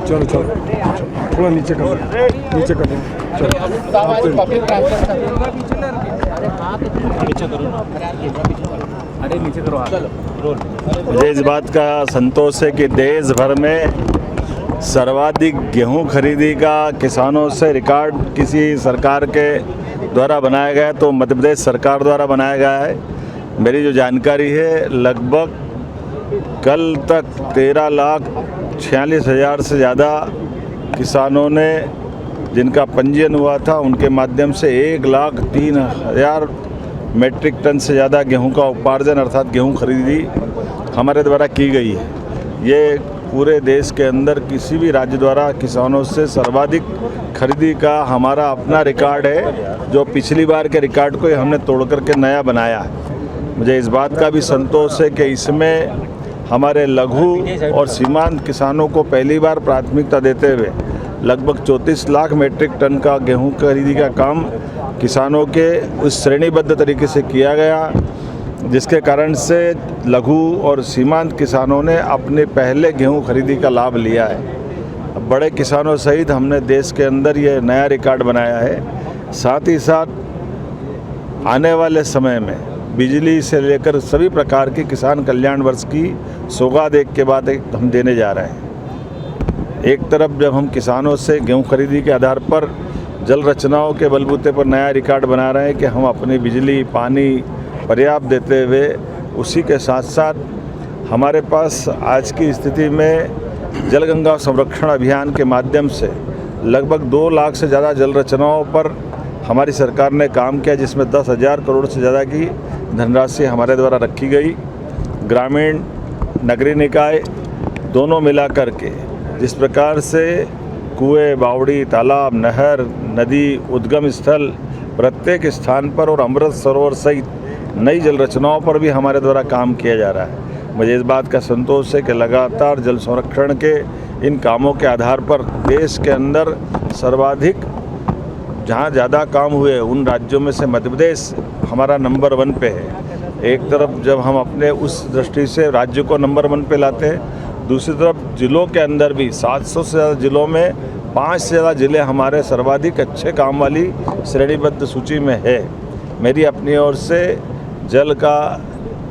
चलो चलो थोड़ा नीचे कर मुझे इस बात का संतोष है कि देश भर में सर्वाधिक गेहूं खरीदी का किसानों से रिकॉर्ड किसी सरकार के द्वारा बनाया गया है तो मध्य प्रदेश सरकार द्वारा बनाया गया है। मेरी जो जानकारी है लगभग कल तक 13,46,000 से ज़्यादा किसानों ने जिनका पंजीयन हुआ था उनके माध्यम से 1,03,000 मेट्रिक टन से ज़्यादा गेहूं का उपार्जन अर्थात गेहूं खरीदी हमारे द्वारा की गई है। ये पूरे देश के अंदर किसी भी राज्य द्वारा किसानों से सर्वाधिक खरीदी का हमारा अपना रिकॉर्ड है, जो पिछली बार के रिकॉर्ड को हमने तोड़ करके नया बनाया है। मुझे इस बात का भी संतोष है कि इसमें हमारे लघु और सीमांत किसानों को पहली बार प्राथमिकता देते हुए लगभग 34 लाख मेट्रिक टन का गेहूं खरीदी का काम किसानों के उस श्रेणीबद्ध तरीके से किया गया, जिसके कारण से लघु और सीमांत किसानों ने अपने पहले गेहूं खरीदी का लाभ लिया है। बड़े किसानों सहित हमने देश के अंदर ये नया रिकॉर्ड बनाया है। साथ ही साथ आने वाले समय में बिजली से लेकर सभी प्रकार की किसान कल्याण वर्ष की सौगात एक के बाद एक हम देने जा रहे हैं। एक तरफ जब हम किसानों से गेहूं खरीदी के आधार पर जल रचनाओं के बलबूते पर नया रिकॉर्ड बना रहे हैं कि हम अपनी बिजली पानी पर्याप्त देते हुए, उसी के साथ साथ हमारे पास आज की स्थिति में जल गंगा संरक्षण अभियान के माध्यम से लगभग 2 लाख से ज़्यादा जल रचनाओं पर हमारी सरकार ने काम किया, जिसमें 10,000 करोड़ से ज़्यादा की धनराशि हमारे द्वारा रखी गई। ग्रामीण नगरीय निकाय दोनों मिला कर के जिस प्रकार से कुएं, बावड़ी, तालाब, नहर, नदी, उद्गम स्थल प्रत्येक स्थान पर और अमृत सरोवर सहित नई जल रचनाओं पर भी हमारे द्वारा काम किया जा रहा है। मुझे इस बात का संतोष है कि लगातार जल संरक्षण के इन कामों के आधार पर देश के अंदर सर्वाधिक जहाँ ज़्यादा काम हुए उन राज्यों में से मध्य प्रदेश हमारा नंबर 1 पे है। एक तरफ जब हम अपने उस दृष्टि से राज्य को नंबर 1 पे लाते हैं, दूसरी तरफ जिलों के अंदर भी 700 से ज़्यादा जिलों में 5 से ज़्यादा जिले हमारे सर्वाधिक अच्छे काम वाली श्रेणीबद्ध सूची में है। मेरी अपनी ओर से जल का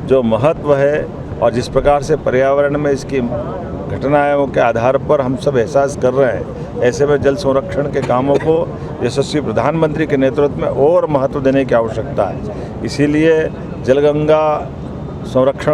जो महत्व है और जिस प्रकार से पर्यावरण में इसकी घटनाओं के आधार पर हम सब एहसास कर रहे हैं, ऐसे में जल संरक्षण के कामों को यशस्वी प्रधानमंत्री के नेतृत्व में और महत्व देने की आवश्यकता है। इसीलिए जलगंगा संरक्षण